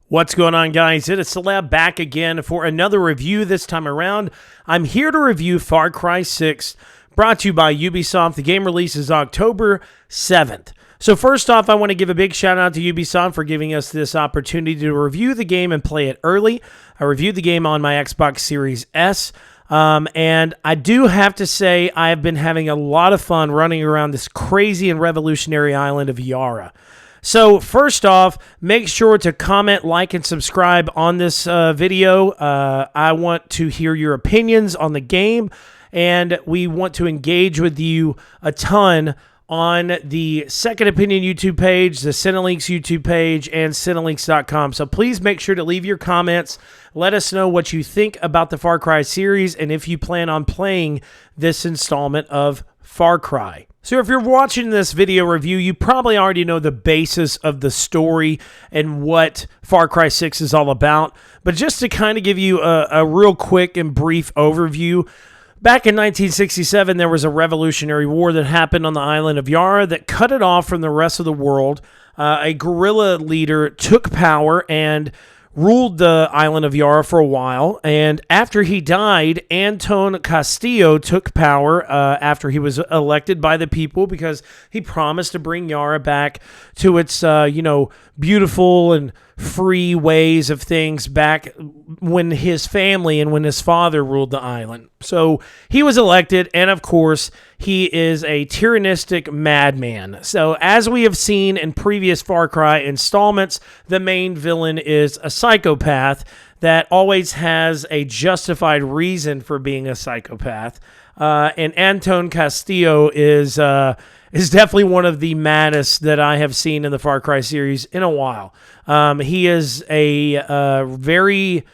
What's going on, guys? It is Celeb back again for another review this time around. I'm here to review Far Cry 6, brought to you by Ubisoft. The game releases October 7th. So first off, I want to give a big shout out to Ubisoft for giving us this opportunity to review the game and play it early. I reviewed the game on my Xbox Series S. And I do have to say I've been having a lot of fun running around this crazy and revolutionary island of Yara. So first off, make sure to comment, like, and subscribe on this video. I want to hear your opinions on the game, and we want to engage with you a ton on the Second Opinion YouTube page, the Cinelinks YouTube page, and Cinelinks.com. So please make sure to leave your comments. Let us know what you think about the Far Cry series and if you plan on playing this installment of Far Cry. So if you're watching this video review, you probably already know the basis of the story and what Far Cry 6 is all about. But just to kind of give you a real quick and brief overview, back in 1967, there was a revolutionary war that happened on the island of Yara that cut it off from the rest of the world. A guerrilla leader took power and ruled the island of Yara for a while, and after he died, Anton Castillo took power after he was elected by the people because he promised to bring Yara back to its, beautiful and free ways of things back when his family and when his father ruled the island. So he was elected, and of course, he is a tyrannistic madman. So as we have seen in previous Far Cry installments, the main villain is a psychopath that always has a justified reason for being a psychopath. And Anton Castillo is definitely one of the maddest that I have seen in the Far Cry series in a while. He is a very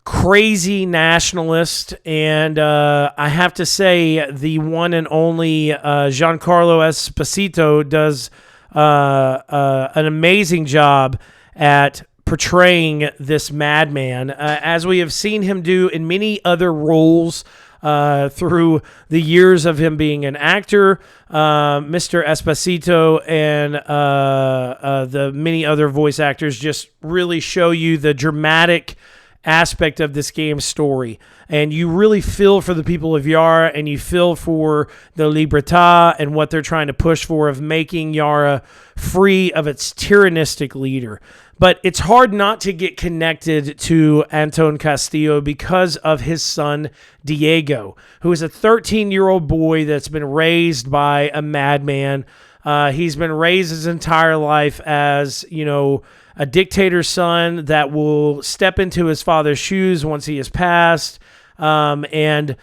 crazy nationalist, and I have to say the one and only Giancarlo Esposito does an amazing job at portraying this madman, as we have seen him do in many other roles through the years of him being an actor. Mr. Esposito and the many other voice actors just really show you the dramatic aspect of this game's story, and you really feel for the people of Yara, and you feel for the Libertad and what they're trying to push for of making Yara free of its tyrannistic leader. But it's hard not to get connected to Anton Castillo because of his son, Diego, who is a 13-year-old boy that's been raised by a madman. He's been raised his entire life as, a dictator's son that will step into his father's shoes once he has passed. And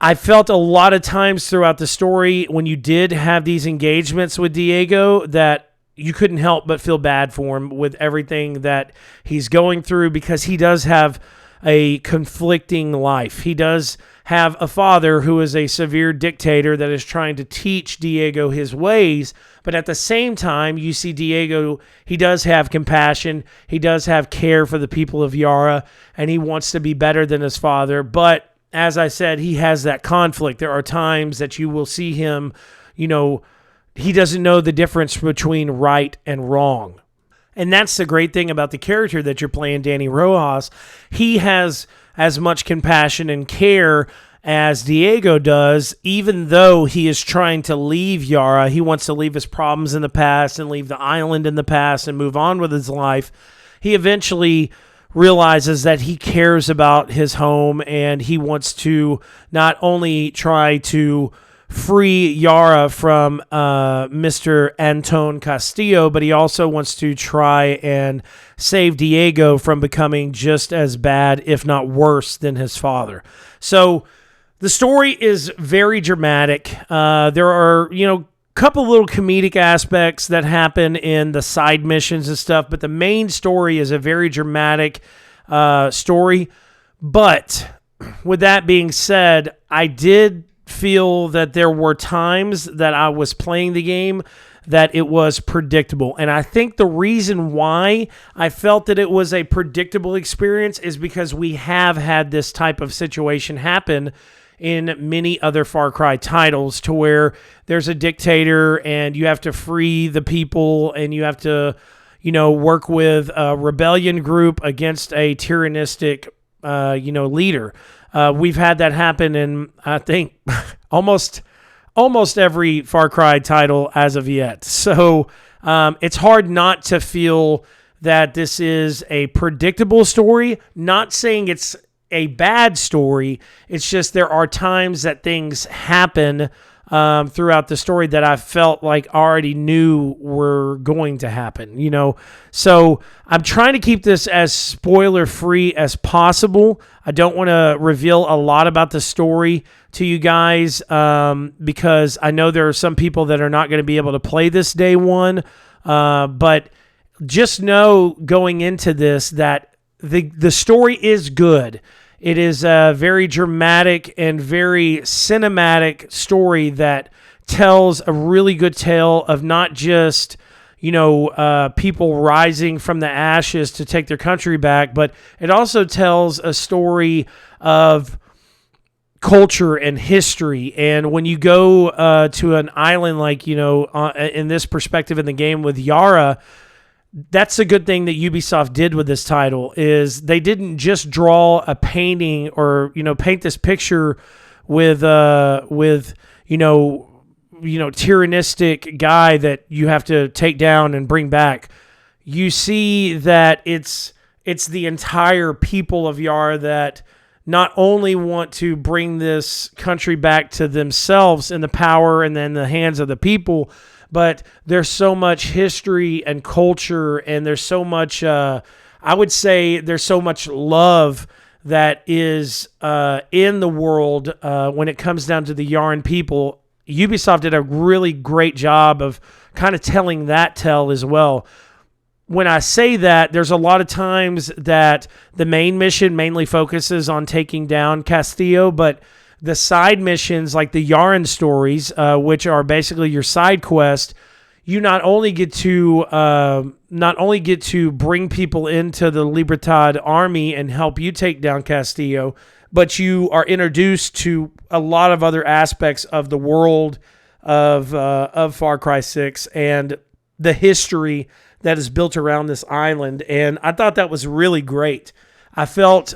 I felt a lot of times throughout the story when you did have these engagements with Diego that you couldn't help but feel bad for him with everything that he's going through, because he does have a conflicting life. He does have a father who is a severe dictator that is trying to teach Diego his ways, but at the same time, you see Diego, he does have compassion, he does have care for the people of Yara, and he wants to be better than his father, but as I said, he has that conflict. There are times that you will see him, he doesn't know the difference between right and wrong. And that's the great thing about the character that you're playing, Danny Rojas. He has as much compassion and care as Diego does, even though he is trying to leave Yara. He wants to leave his problems in the past and leave the island in the past and move on with his life. He eventually realizes that he cares about his home, and he wants to not only try to free Yara from Mr. Anton Castillo, but he also wants to try and save Diego from becoming just as bad, if not worse, than his father. So the story is very dramatic. There are, couple little comedic aspects that happen in the side missions and stuff, but the main story is a very dramatic story. But with that being said, I did feel that there were times that I was playing the game that it was predictable. And I think the reason why I felt that it was a predictable experience is because we have had this type of situation happen in many other Far Cry titles, to where there's a dictator and you have to free the people and you have to, work with a rebellion group against a tyrannistic, leader. We've had that happen in, I think, almost every Far Cry title as of yet. So it's hard not to feel that this is a predictable story. Not saying it's a bad story. It's just there are times that things happen throughout the story that I felt like already knew were going to happen, So I'm trying to keep this as spoiler-free as possible. I don't want to reveal a lot about the story to you guys because I know there are some people that are not going to be able to play this day one. But just know going into this that the story is good. It is a very dramatic and very cinematic story that tells a really good tale of not just, people rising from the ashes to take their country back, but it also tells a story of culture and history. And when you go to an island like, in this perspective in the game with Yara, that's a good thing that Ubisoft did with this title is they didn't just draw a painting or, paint this picture with tyrannistic guy that you have to take down and bring back. You see that it's the entire people of Yara that not only want to bring this country back to themselves in the power and then the hands of the people, but there's so much history and culture, and there's so much, I would say there's so much love that is in the world when it comes down to the Yaran people. Ubisoft did a really great job of kind of telling that tale as well. When I say that, there's a lot of times that the main mission mainly focuses on taking down Castillo, but the side missions like the Yaran stories, which are basically your side quest, you not only get to bring people into the Libertad army and help you take down Castillo, but you are introduced to a lot of other aspects of the world of Far Cry 6 and the history that is built around this island. And I thought that was really great. I felt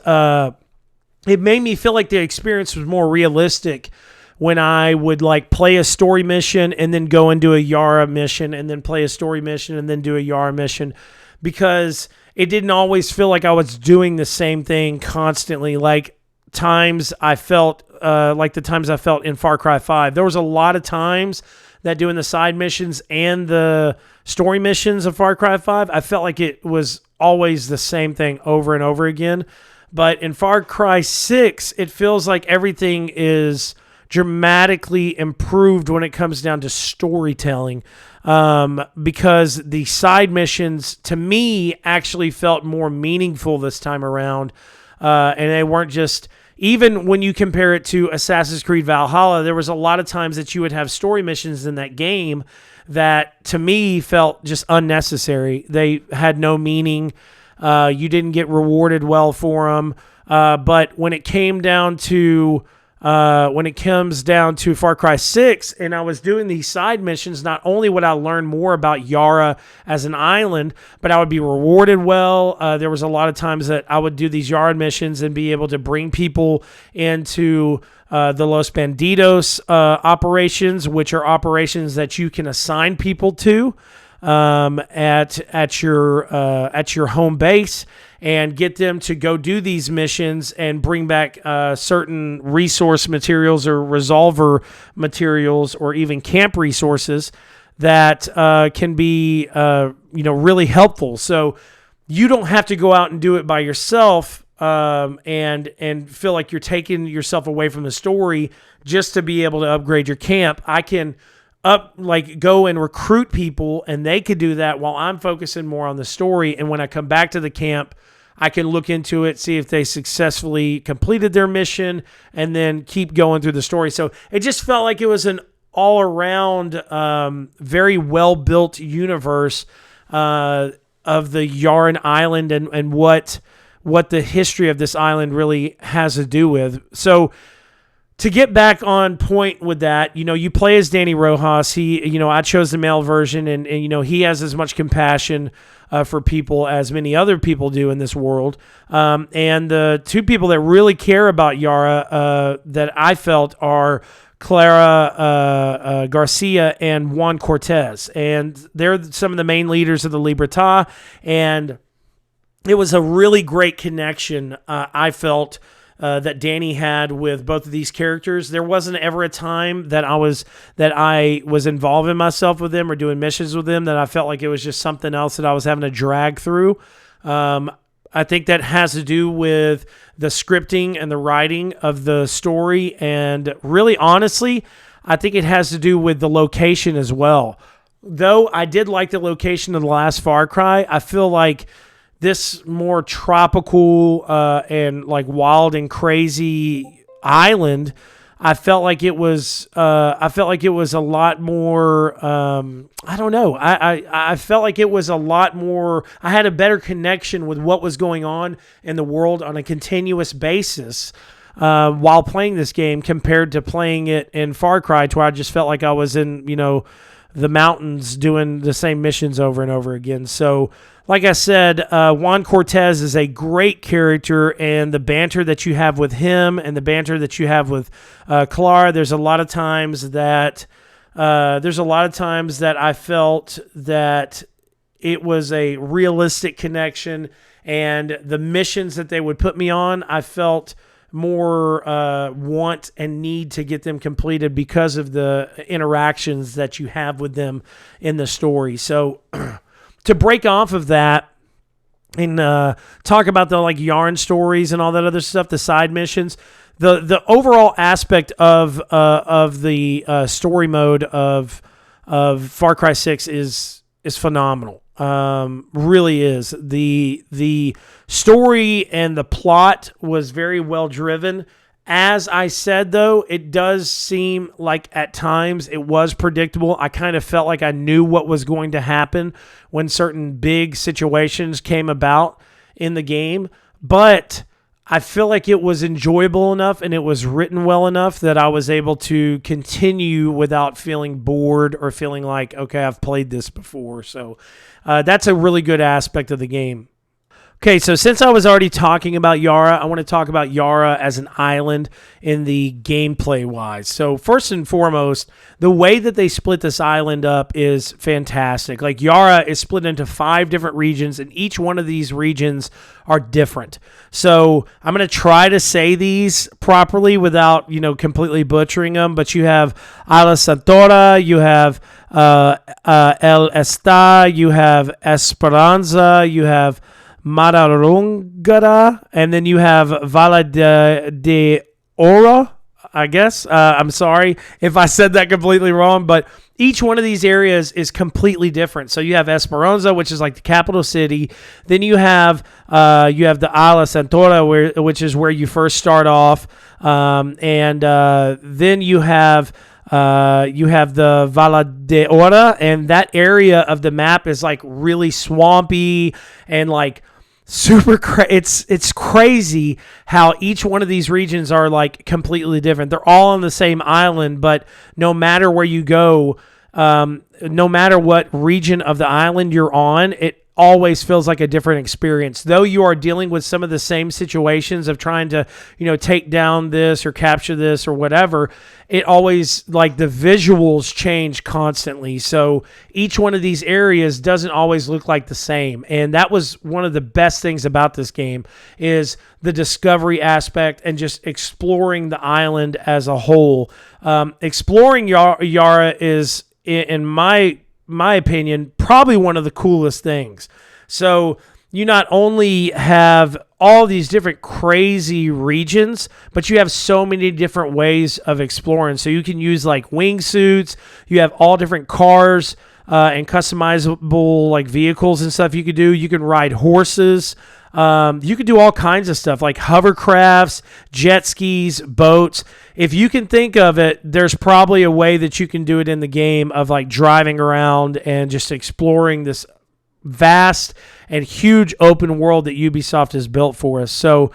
it made me feel like the experience was more realistic when I would play a story mission and then go and do a Yara mission and then play a story mission and then do a Yara mission, because it didn't always feel like I was doing the same thing constantly. Times I felt like the times I felt in Far Cry 5. There was a lot of times that doing the side missions and the story missions of Far Cry 5, I felt like it was always the same thing over and over again. But in Far Cry 6, it feels like everything is dramatically improved when it comes down to storytelling, because the side missions, to me, actually felt more meaningful this time around. And they weren't just, even when you compare it to Assassin's Creed Valhalla, there was a lot of times that you would have story missions in that game that, to me, felt just unnecessary. They had no meaning. You didn't get rewarded well for them. But when it came down to Far Cry 6 and I was doing these side missions, not only would I learn more about Yara as an island, but I would be rewarded well. There was a lot of times that I would do these Yara missions and be able to bring people into the Los Bandidos operations, which are operations that you can assign people to at your home base, and get them to go do these missions and bring back certain resource materials or resolver materials or even camp resources that can be really helpful. So you don't have to go out and do it by yourself and feel like you're taking yourself away from the story just to be able to upgrade your camp. I can go and recruit people, and they could do that while I'm focusing more on the story. And when I come back to the camp, I can look into it, see if they successfully completed their mission, and then keep going through the story. So it just felt like it was an all-around, very well-built universe of the Yaran Island and what the history of this island really has to do with. So to get back on point with that, you play as Danny Rojas. I chose the male version, and he has as much compassion for people as many other people do in this world. And the two people that really care about Yara that I felt are Clara Garcia and Juan Cortez. And they're some of the main leaders of the Libertad. And it was a really great connection, I felt, that Danny had with both of these characters. There wasn't ever a time that I was involving myself with them or doing missions with them that I felt like it was just something else that I was having to drag through. I think that has to do with the scripting and the writing of the story, and really, honestly, I think it has to do with the location as well. Though I did like the location of the last Far Cry, I feel like this more tropical and like wild and crazy island, I felt like it was a lot more. I don't know. I felt like it was a lot more. I had a better connection with what was going on in the world on a continuous basis while playing this game compared to playing it in Far Cry, to where I just felt like I was in the mountains doing the same missions over and over again. So, like I said, Juan Cortez is a great character, and the banter that you have with him and the banter that you have with Clara, there's a lot of times that I felt that it was a realistic connection, and the missions that they would put me on, I felt more want and need to get them completed because of the interactions that you have with them in the story. So to break off of that and talk about the like yarn stories and all that other stuff, the side missions, the overall aspect of the story mode of Far Cry 6 is phenomenal. Really is. The story and the plot was very well driven. As I said, though, it does seem like at times it was predictable. I kind of felt like I knew what was going to happen when certain big situations came about in the game. But I feel like it was enjoyable enough and it was written well enough that I was able to continue without feeling bored or feeling like, okay, I've played this before. So that's a really good aspect of the game. Okay, so since I was already talking about Yara, I want to talk about Yara as an island in the gameplay-wise. So first and foremost, the way that they split this island up is fantastic. Like, Yara is split into 5 different regions, and each one of these regions are different. So I'm going to try to say these properly without, completely butchering them, but you have Isla Santora, you have El Esta, you have Esperanza, you have Mararungara, and then you have Vala de Oro, I guess. I'm sorry if I said that completely wrong, but each one of these areas is completely different. So you have Esperanza, which is like the capital city. Then you have the Isla Santora, which is where you first start off, and then you have the Vala de Ora, and that area of the map is like really swampy and like super it's crazy how each one of these regions are like completely different. They're all on the same island, but no matter where you go, no matter what region of the island you're on, it always feels like a different experience. Though you are dealing with some of the same situations of trying to, take down this or capture this or whatever, it always, like, the visuals change constantly. So each one of these areas doesn't always look like the same. And that was one of the best things about this game, is the discovery aspect and just exploring the island as a whole. Exploring Yara is, in my opinion, probably one of the coolest things. So you not only have all these different crazy regions, but you have so many different ways of exploring. So you can use like wingsuits. You have all different cars and customizable like vehicles and stuff you could do. You can ride horses. You could do all kinds of stuff like hovercrafts, jet skis, boats. If you can think of it, there's probably a way that you can do it in the game of like driving around and just exploring this vast and huge open world that Ubisoft has built for us. So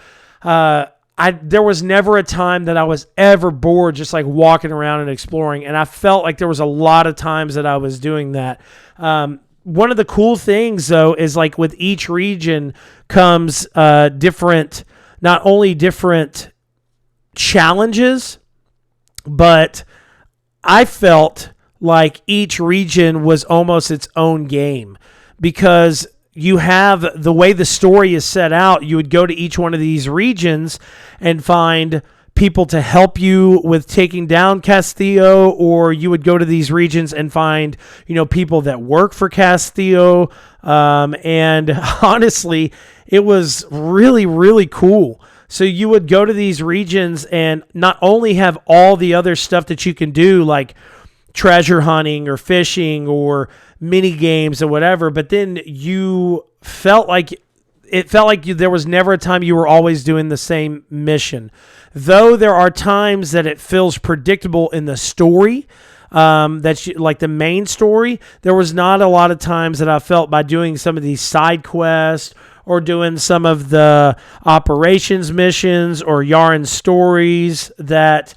there was never a time that I was ever bored just like walking around and exploring. And I felt like there was a lot of times that I was doing that. One of the cool things, though, is like with each region comes not only different challenges, but I felt like each region was almost its own game, because you have the way the story is set out. You would go to each one of these regions and find people to help you with taking down Castillo, or you would go to these regions and find, people that work for Castillo. And honestly, it was really, really cool. So you would go to these regions and not only have all the other stuff that you can do, like treasure hunting or fishing or mini games or whatever, but then you felt like there was never a time you were always doing the same mission. Though there are times that it feels predictable in the story, like the main story, there was not a lot of times that I felt by doing some of these side quests or doing some of the operations missions or Yaren's stories that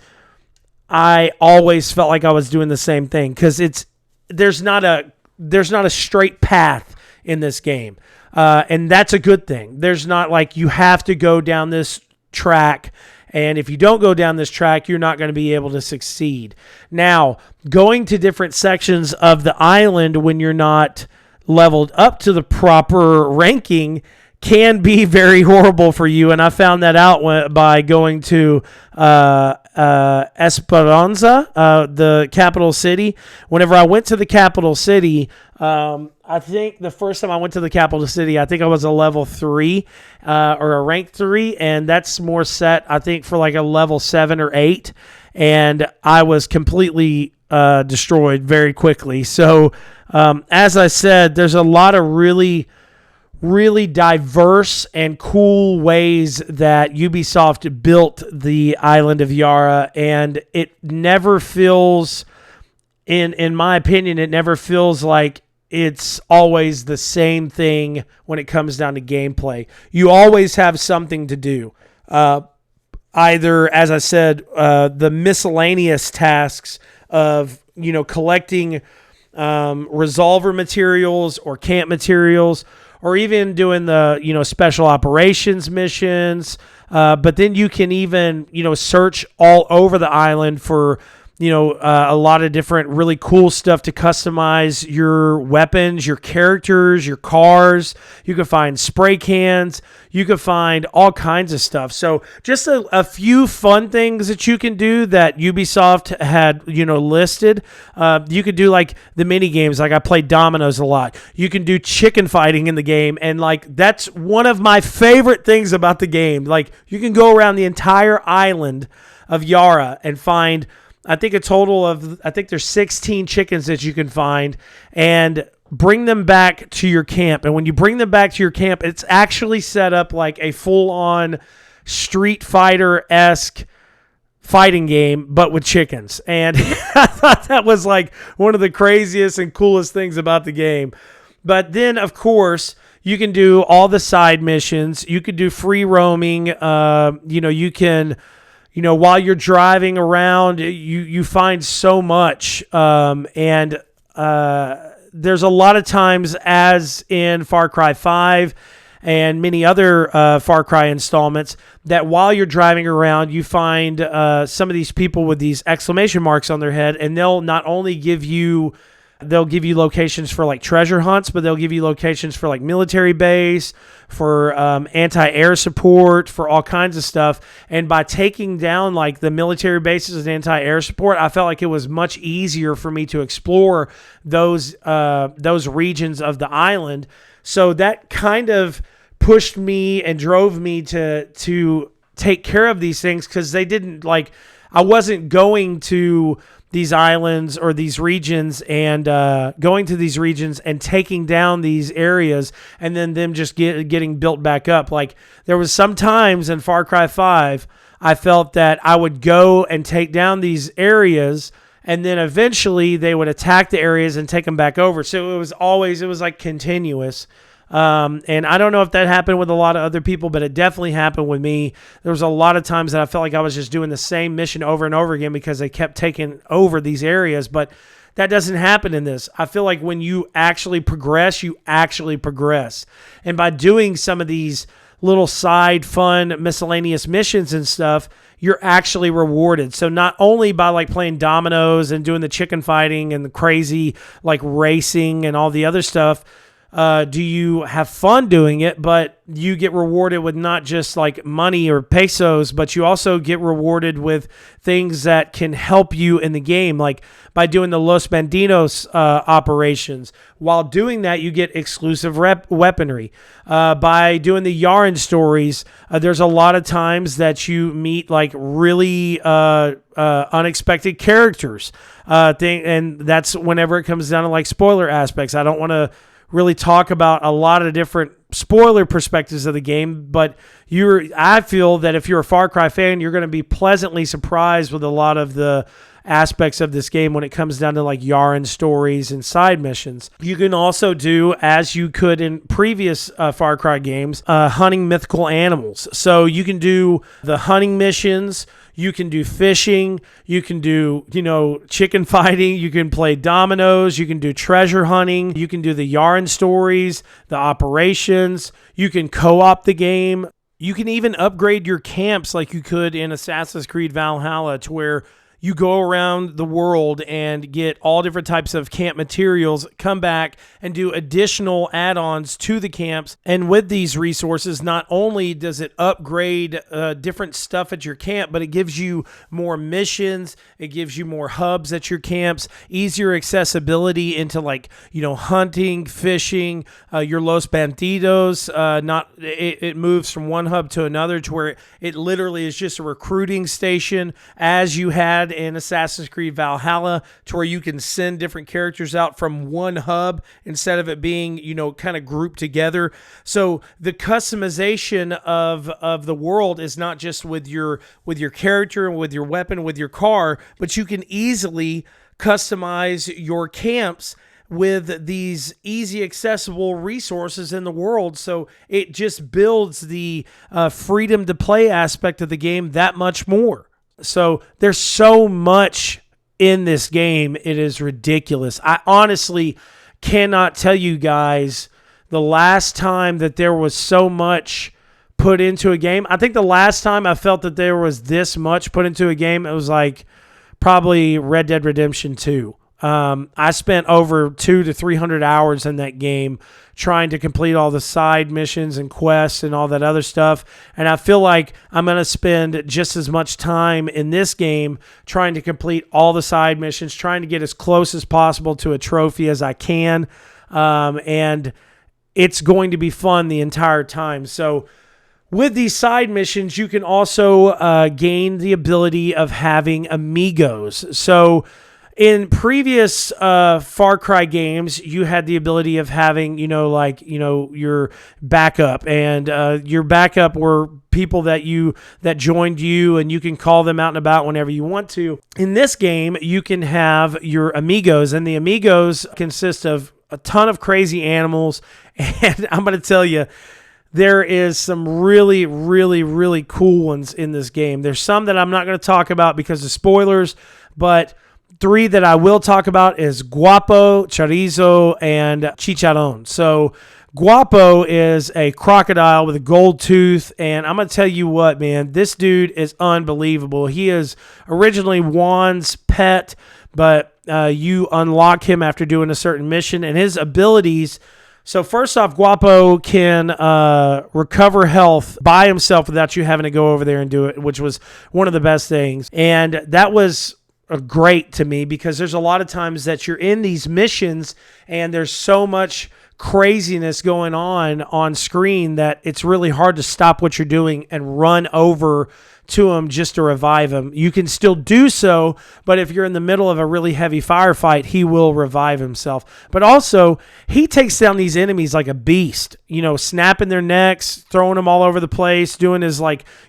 I always felt like I was doing the same thing, because there's not a straight path in this game, and that's a good thing. There's not like you have to go down this track, and if you don't go down this track, you're not going to be able to succeed. Now, going to different sections of the island when you're not leveled up to the proper ranking can be very horrible for you, and I found that out by going to Esperanza, the capital city. Whenever I went to the capital city, I think the first time I went to the capital city, I think I was a level 3 or a rank 3, and that's more set, I think, for like a level 7 or 8, and I was completely destroyed very quickly. So, as I said, there's a lot of really diverse and cool ways that Ubisoft built the island of Yara, and it never feels, in my opinion, it never feels like it's always the same thing when it comes down to gameplay. You always have something to do. Either, as I said, the miscellaneous tasks of, collecting resolver materials or camp materials, or even doing the, special operations missions. But then you can even, search all over the island for, a lot of different really cool stuff to customize your weapons, your characters, your cars. You can find spray cans. You can find all kinds of stuff. So just a few fun things that you can do that Ubisoft had, listed. You could do like the mini games. Like I played dominoes a lot. You can do chicken fighting in the game. And like, that's one of my favorite things about the game. Like you can go around the entire island of Yara and find, I think there's 16 chickens that you can find, and bring them back to your camp. And when you bring them back to your camp, it's actually set up like a full-on Street Fighter-esque fighting game, but with chickens. And I thought that was like one of the craziest and coolest things about the game. But then, of course, you can do all the side missions. You could do free roaming. You can... while you're driving around, you find so much. And there's a lot of times, as in Far Cry 5 and many other Far Cry installments, that while you're driving around, you find some of these people with these exclamation marks on their head, and they'll not only give you locations for like treasure hunts, but they'll give you locations for like military base, for anti-air support, for all kinds of stuff. And by taking down like the military bases and anti-air support, I felt like it was much easier for me to explore those regions of the island. So that kind of pushed me and drove me to take care of these things, because they didn't like, I wasn't going to these islands or these regions and going to these regions and taking down these areas and then them just getting built back up. Like there was some times in Far Cry 5, I felt that I would go and take down these areas, and then eventually they would attack the areas and take them back over. So it was like continuous. And I don't know if that happened with a lot of other people, but it definitely happened with me. There was a lot of times that I felt like I was just doing the same mission over and over again because they kept taking over these areas, but that doesn't happen in this. I feel like when you actually progress, you actually progress. And by doing some of these little side fun miscellaneous missions and stuff, you're actually rewarded. So not only by like playing dominoes and doing the chicken fighting and the crazy like racing and all the other stuff, do you have fun doing it, but you get rewarded with not just like money or pesos, but you also get rewarded with things that can help you in the game, like by doing the Los Bandidos operations. While doing that, you get exclusive weaponry. By doing the Yarn stories, there's a lot of times that you meet like really unexpected characters. And that's whenever it comes down to like spoiler aspects. I don't want to really talk about a lot of different spoiler perspectives of the game, but I feel that if you're a Far Cry fan, you're going to be pleasantly surprised with a lot of the aspects of this game when it comes down to like Yarn stories and side missions. You can also do, as you could in previous Far Cry games, hunting mythical animals. So you can do the hunting missions, you can do fishing, you can do, chicken fighting, you can play dominoes, you can do treasure hunting, you can do the Yarn stories, the operations, you can co-op the game. You can even upgrade your camps like you could in Assassin's Creed Valhalla, to where you go around the world and get all different types of camp materials, come back and do additional add-ons to the camps. And with these resources, not only does it upgrade different stuff at your camp, but it gives you more missions, it gives you more hubs at your camps, easier accessibility into like, hunting, fishing, your Los Bandidos. It moves from one hub to another, to where it literally is just a recruiting station, as you had in Assassin's Creed Valhalla, to where you can send different characters out from one hub instead of it being, kind of grouped together. So the customization of the world is not just with your character and with your weapon, with your car, but you can easily customize your camps with these easy accessible resources in the world. So it just builds the freedom to play aspect of the game that much more. So there's so much in this game. It is ridiculous. I honestly cannot tell you guys the last time that there was so much put into a game. I think the last time I felt that there was this much put into a game, it was like probably Red Dead Redemption 2. I spent over 200 to 300 hours in that game trying to complete all the side missions and quests and all that other stuff. And I feel like I'm going to spend just as much time in this game trying to complete all the side missions, trying to get as close as possible to a trophy as I can. And it's going to be fun the entire time. So with these side missions, you can also gain the ability of having amigos. So in previous Far Cry games, you had the ability of having, your backup, and your backup were people that joined you, and you can call them out and about whenever you want to. In this game, you can have your amigos, and the amigos consist of a ton of crazy animals, and I'm going to tell you, there is some really, really, really cool ones in this game. There's some that I'm not going to talk about because of spoilers, but 3 that I will talk about is Guapo, Chorizo, and Chicharron. So Guapo is a crocodile with a gold tooth, and I'm going to tell you what, man, this dude is unbelievable. He is originally Juan's pet, but you unlock him after doing a certain mission, and his abilities. So first off, Guapo can recover health by himself without you having to go over there and do it, which was one of the best things. And that was great to me because there's a lot of times that you're in these missions and there's so much craziness going on screen that it's really hard to stop what you're doing and run over to him just to revive him. You can still do so, but if you're in the middle of a really heavy firefight, he will revive himself. But also, he takes down these enemies like a beast, snapping their necks, throwing them all over the place, doing his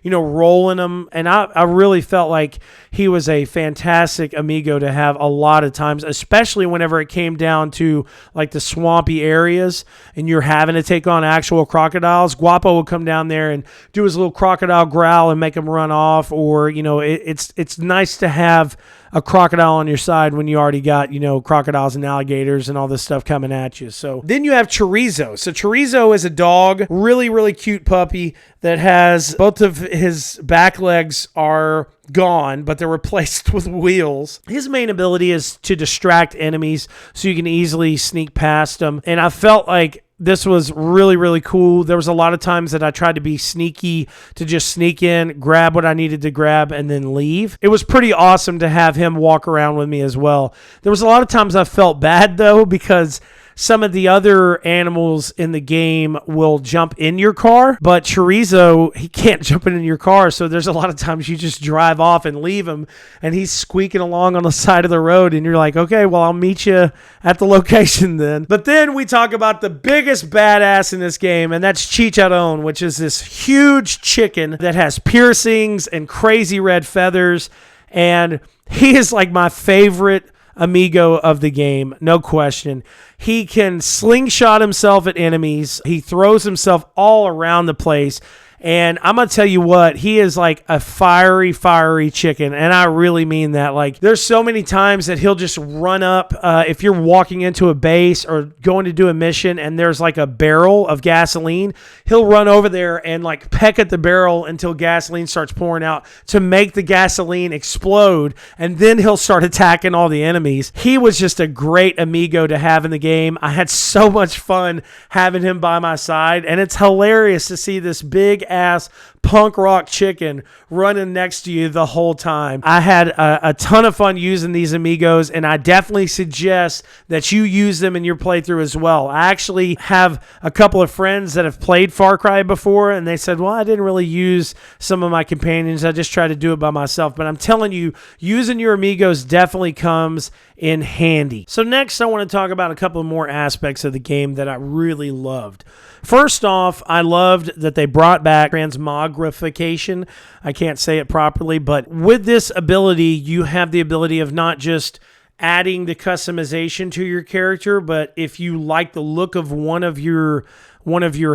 rolling them. And I really felt like he was a fantastic amigo to have a lot of times, especially whenever it came down to like the swampy areas. areas and you're having to take on actual crocodiles, Guapo will come down there and do his little crocodile growl and make them run off. Or, it's nice to have a crocodile on your side when you already got, crocodiles and alligators and all this stuff coming at you. So then you have Chorizo. So Chorizo is a dog, really, really cute puppy that has both of his back legs are gone, but they're replaced with wheels. His main ability is to distract enemies so you can easily sneak past them. And I felt like this was really, really cool. There was a lot of times that I tried to be sneaky, to just sneak in, grab what I needed to grab, and then leave. It was pretty awesome to have him walk around with me as well. There was a lot of times I felt bad, though, because some of the other animals in the game will jump in your car, but Chorizo, he can't jump in your car, so there's a lot of times you just drive off and leave him, and he's squeaking along on the side of the road, and you're like, okay, well, I'll meet you at the location then. But then we talk about the biggest badass in this game, and that's Chicharron, which is this huge chicken that has piercings and crazy red feathers, and he is like my favorite amigo of the game, no question. He can slingshot himself at enemies. He throws himself all around the place. And I'm going to tell you what, he is like a fiery, fiery chicken. And I really mean that. Like, there's so many times that he'll just run up. If you're walking into a base or going to do a mission and there's like a barrel of gasoline, he'll run over there and like peck at the barrel until gasoline starts pouring out to make the gasoline explode. And then he'll start attacking all the enemies. He was just a great amigo to have in the game. I had so much fun having him by my side. And it's hilarious to see this big ass punk rock chicken running next to you the whole time. I had a ton of fun using these amigos, and I definitely suggest that you use them in your playthrough as well. I actually have a couple of friends that have played Far Cry before, and they said, well, I didn't really use some of my companions. I just tried to do it by myself. But I'm telling you, using your amigos definitely comes in handy. So next, I want to talk about a couple more aspects of the game that I really loved. First off, I loved that they brought back transmogrification. I can't say it properly, but with this ability, you have the ability of not just adding the customization to your character, but if you like the look of one of your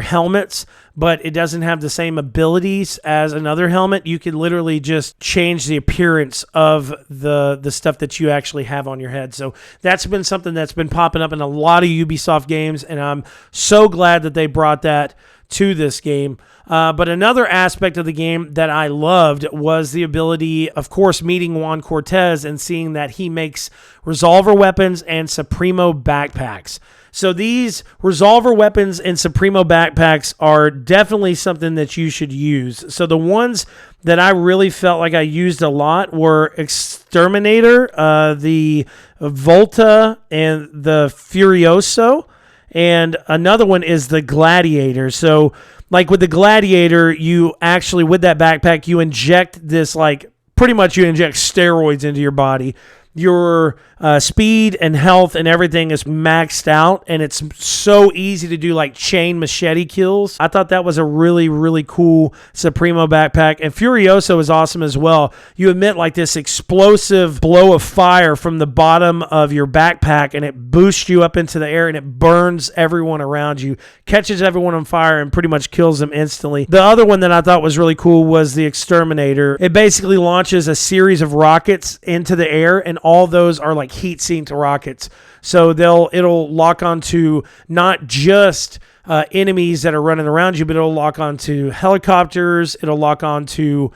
helmets, but it doesn't have the same abilities as another helmet, you can literally just change the appearance of the stuff that you actually have on your head. So that's been something that's been popping up in a lot of Ubisoft games, and I'm so glad that they brought that to this game. But another aspect of the game that I loved was the ability, of course, meeting Juan Cortez and seeing that he makes resolver weapons and Supremo backpacks. So these resolver weapons and Supremo backpacks are definitely something that you should use. So the ones that I really felt like I used a lot were Exterminator, the Volta, and the Furioso. And another one is the Gladiator. So like with the Gladiator, you actually, with that backpack, you inject this, like, pretty much you inject steroids into your body. Your speed and health and everything is maxed out, and it's so easy to do like chain machete kills. I thought that was a really, really cool Supremo backpack. And Furioso is awesome as well. You emit like this explosive blow of fire from the bottom of your backpack, and it boosts you up into the air, and it burns everyone around you, catches everyone on fire, and pretty much kills them instantly. The other one that I thought was really cool was the Exterminator. It basically launches a series of rockets into the air, and all those are like heat-sinked rockets. So it'll lock onto not just enemies that are running around you, but it'll lock onto helicopters, it'll lock onto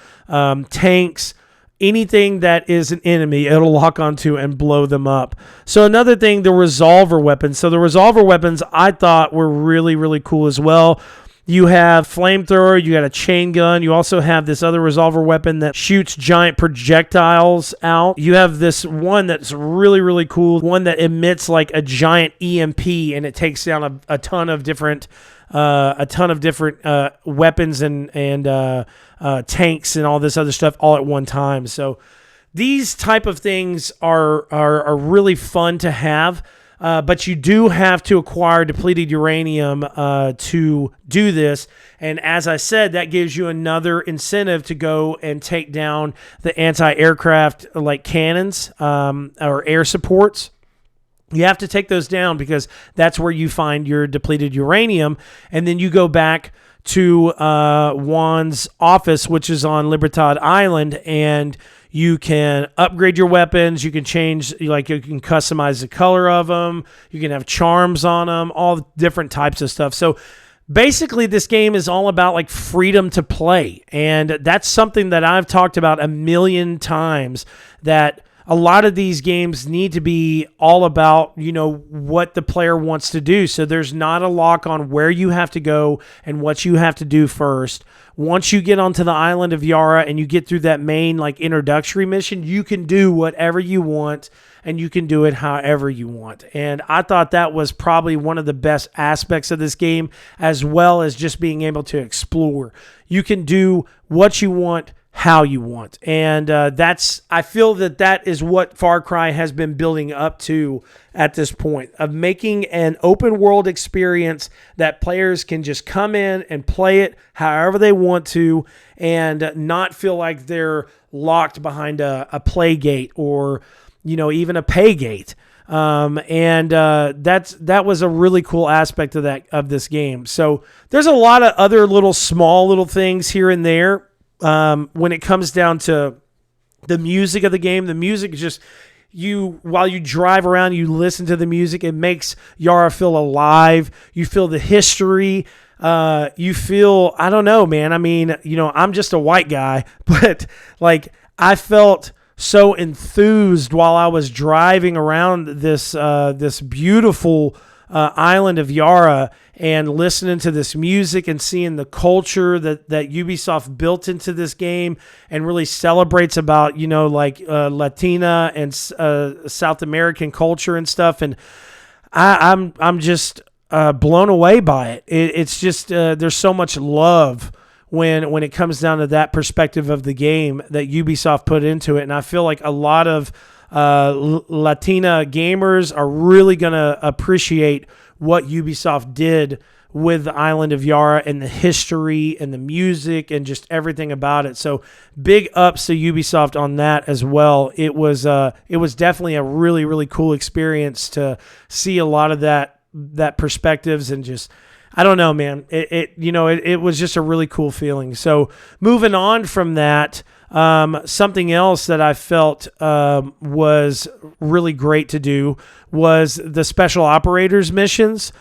tanks, anything that is an enemy, it'll lock onto and blow them up. So another thing, the resolver weapons. So the resolver weapons I thought were really, really cool as well. You have flamethrower, you got a chain gun, you also have this other resolver weapon that shoots giant projectiles out. You have this one that's really, really cool, one that emits like a giant EMP, and it takes down a ton of different weapons and tanks and all this other stuff all at one time. So these type of things are really fun to have. But you do have to acquire depleted uranium to do this. And as I said, that gives you another incentive to go and take down the anti-aircraft like cannons or air supports. You have to take those down because that's where you find your depleted uranium. And then you go back to Juan's office, which is on Libertad Island, and you can upgrade your weapons. You can change, like you can customize the color of them. You can have charms on them, all different types of stuff. So basically, this game is all about like freedom to play. And that's something that I've talked about a million times, that a lot of these games need to be all about, what the player wants to do. So there's not a lock on where you have to go and what you have to do first. Once you get onto the island of Yara and you get through that main like introductory mission, you can do whatever you want and you can do it however you want. And I thought that was probably one of the best aspects of this game, as well as just being able to explore. You can do what you want, how you want. And I feel that is what Far Cry has been building up to at this point, of making an open world experience that players can just come in and play it however they want to and not feel like they're locked behind a play gate or, even a pay gate. That was a really cool aspect of this game. So there's a lot of other small little things here and there. When it comes down to the music of the game, the music is just, while you drive around, you listen to the music, it makes Yara feel alive. You feel the history. You feel, I don't know, man. I mean, I'm just a white guy, but like I felt so enthused while I was driving around this beautiful island of Yara and listening to this music and seeing the culture that Ubisoft built into this game and really celebrates about, Latina and South American culture and stuff. And I'm just blown away by it. It's just there's so much love when it comes down to that perspective of the game that Ubisoft put into it. And I feel like a lot of Latina gamers are really going to appreciate what Ubisoft did with the island of Yara and the history and the music and just everything about it. So big ups to Ubisoft on that as well. It was definitely a really, really cool experience to see a lot of that perspectives and just, I don't know, man. It was just a really cool feeling. So moving on from that, something else that I felt was really great to do was the special operators missions.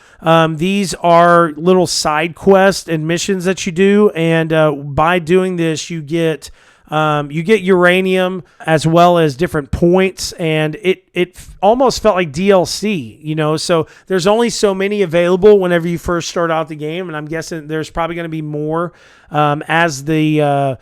These are little side quests and missions that you do, and by doing this, you get uranium as well as different points, and it almost felt like DLC, so there's only so many available whenever you first start out the game, and I'm guessing there's probably going to be more as the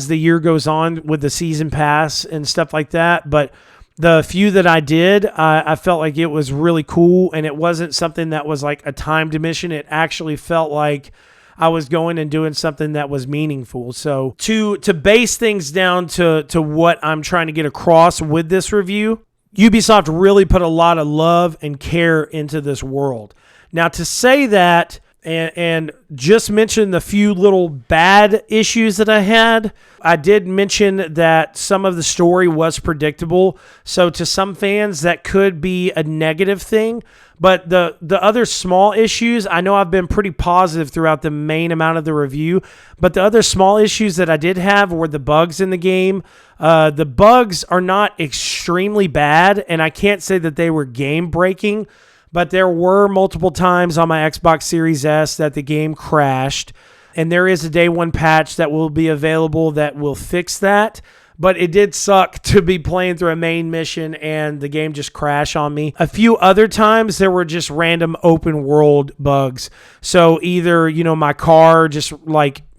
year goes on with the season pass and stuff like that. But the few that I did, I felt like it was really cool, and it wasn't something that was like a timed mission. It actually felt like I was going and doing something that was meaningful. So to base things down to what I'm trying to get across with this review, Ubisoft really put a lot of love and care into this world. Now, to say that and just mention the few little bad issues that I had, I did mention that some of the story was predictable. So to some fans, that could be a negative thing. But the other small issues, I know I've been pretty positive throughout the main amount of the review, but the other small issues that I did have were the bugs in the game. The bugs are not extremely bad, and I can't say that they were game-breaking, but there were multiple times on my Xbox Series S that the game crashed, and there is a day one patch that will be available that will fix that. But it did suck to be playing through a main mission and the game just crash on me. A few other times there were just random open world bugs. So either, my car just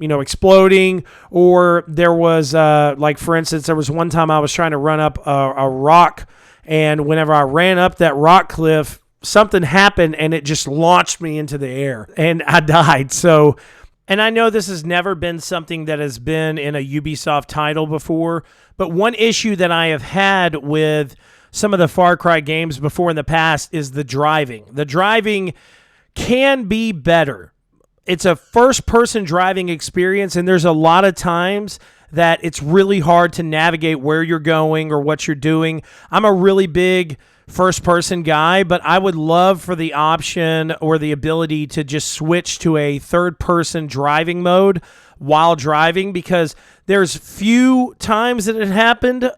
exploding, or there was for instance, there was one time I was trying to run up a rock, and whenever I ran up that rock cliff, something happened and it just launched me into the air and I died. So, and I know this has never been something that has been in a Ubisoft title before, but one issue that I have had with some of the Far Cry games before in the past is the driving. The driving can be better. It's a first-person driving experience, and there's a lot of times that it's really hard to navigate where you're going or what you're doing. I'm a really big first-person guy, but I would love for the option or the ability to just switch to a third-person driving mode while driving, because there's few times that it happened,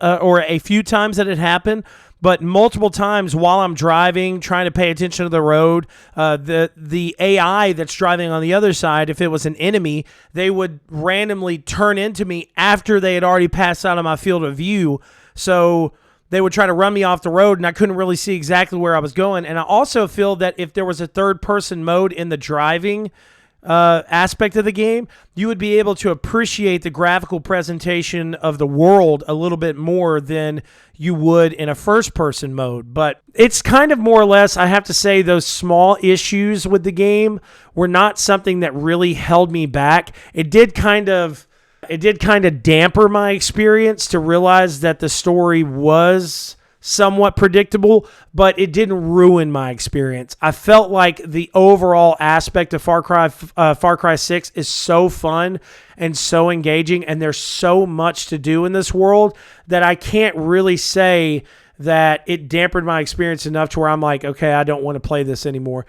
but multiple times while I'm driving, trying to pay attention to the road, the AI that's driving on the other side, if it was an enemy, they would randomly turn into me after they had already passed out of my field of view. So they would try to run me off the road, and I couldn't really see exactly where I was going. And I also feel that if there was a third-person mode in the driving aspect of the game, you would be able to appreciate the graphical presentation of the world a little bit more than you would in a first-person mode. But it's kind of more or less, I have to say, those small issues with the game were not something that really held me back. It did kind of damper my experience to realize that the story was somewhat predictable, but it didn't ruin my experience. I felt like the overall aspect of Far Cry 6 is so fun and so engaging, and there's so much to do in this world that I can't really say that it dampened my experience enough to where I'm like, okay, I don't want to play this anymore.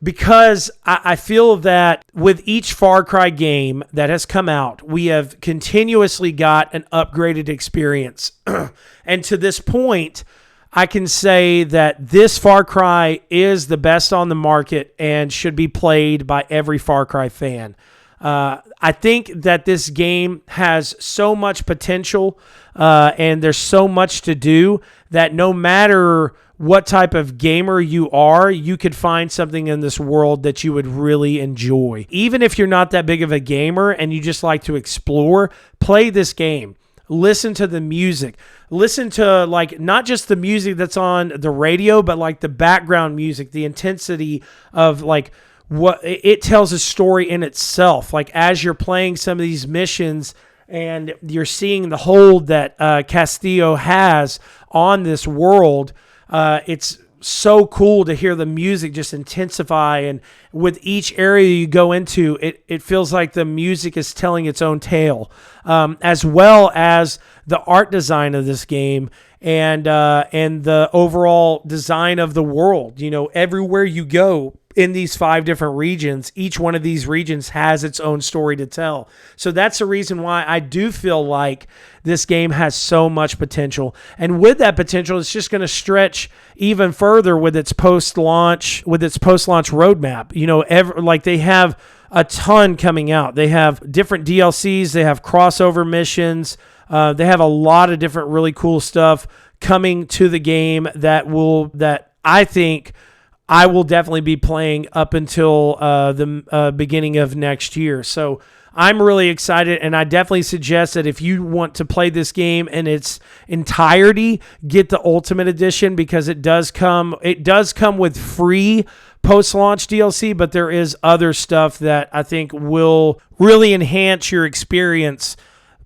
Because I feel that with each Far Cry game that has come out, we have continuously got an upgraded experience. And to this point, I can say that this Far Cry is the best on the market and should be played by every Far Cry fan. I think that this game has so much potential and there's so much to do that no matter what type of gamer you are, you could find something in this world that you would really enjoy. Even if you're not that big of a gamer and you just like to explore, play this game. Listen to the music. Listen to, like, not just the music that's on the radio, but like the background music, the intensity of, like, what it tells a story in itself. Like, as you're playing some of these missions and you're seeing the hold that Castillo has on this world, it's so cool to hear the music just intensify, and with each area you go into, it feels like the music is telling its own tale, as well as the art design of this game and the overall design of the world. You know, everywhere you go in these 5 different regions, each one of these regions has its own story to tell. So that's the reason why I do feel like this game has so much potential. And with that potential, it's just going to stretch even further with its post-launch roadmap. You know, like they have a ton coming out. They have different DLCs, they have crossover missions, they have a lot of different really cool stuff coming to the game that I think I will definitely be playing up until the beginning of next year. So I'm really excited, and I definitely suggest that if you want to play this game in its entirety, get the Ultimate Edition, because it does come with free post-launch DLC, but there is other stuff that I think will really enhance your experience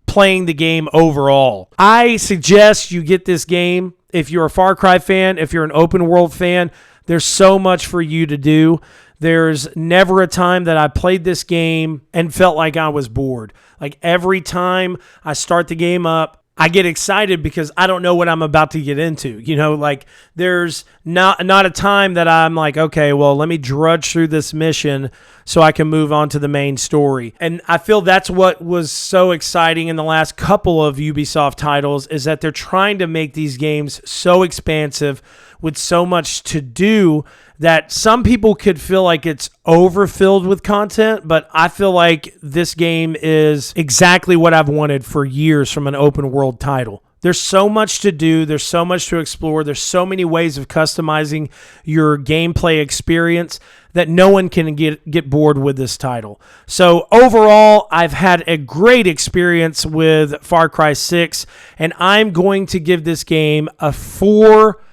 playing the game overall. I suggest you get this game if you're a Far Cry fan, if you're an open world fan. There's so much for you to do. There's never a time that I played this game and felt like I was bored. Like, every time I start the game up, I get excited because I don't know what I'm about to get into. You know, like, there's not a time that I'm like, okay, well, let me drudge through this mission so I can move on to the main story. And I feel that's what was so exciting in the last couple of Ubisoft titles, is that they're trying to make these games so expansive with so much to do that some people could feel like it's overfilled with content, but I feel like this game is exactly what I've wanted for years from an open world title. There's so much to do. There's so much to explore. There's so many ways of customizing your gameplay experience that no one can get bored with this title. So overall, I've had a great experience with Far Cry 6, and I'm going to give this game a 4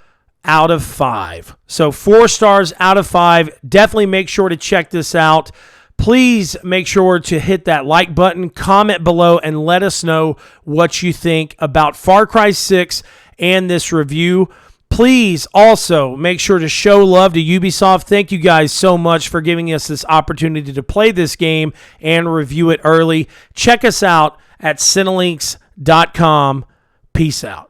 out of 5. So 4 stars out of 5. Definitely make sure to check this out. Please make sure to hit that like button, comment below, and let us know what you think about Far Cry 6 and this review. Please also make sure to show love to Ubisoft. Thank you guys so much for giving us this opportunity to play this game and review it early. Check us out at Cinelinks.com. Peace out.